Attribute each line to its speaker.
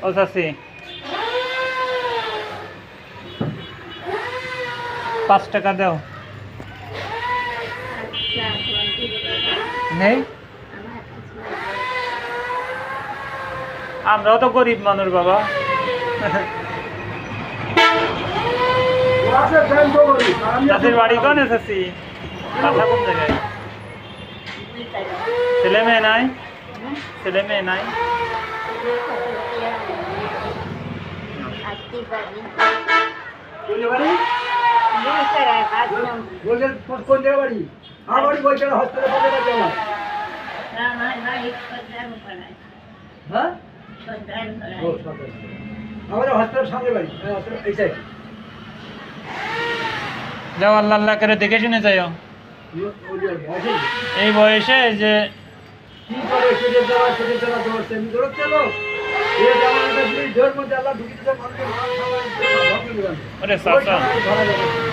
Speaker 1: ও চাচি 5 টাকা দাও নেই আমরাও তো গরিব মানুষ বাবা চাচির বাড়ি কোন চাচি বাসা কোন জায়গায় ছেলে মেয়ে নাই
Speaker 2: কোন জায়গা বাড়ি আমার বাড়ি বলছে হসপিটালে হ্যাঁ আমাদের হসপিটাল সামনে বাড়ি এই সাইড
Speaker 1: যাও আল্লাহ আল্লাহ করে দেখে শুনে যাও এই বয়সে যে
Speaker 2: কি করে সেটা দেওয়া দৌড়ছে আমি দৌড়তে লোক এই জামানাটা জোর মধ্যে আল্লাহ ঢুকিয়ে দিতে মানুষের
Speaker 1: ওরে চাচা
Speaker 2: ধরা যাবে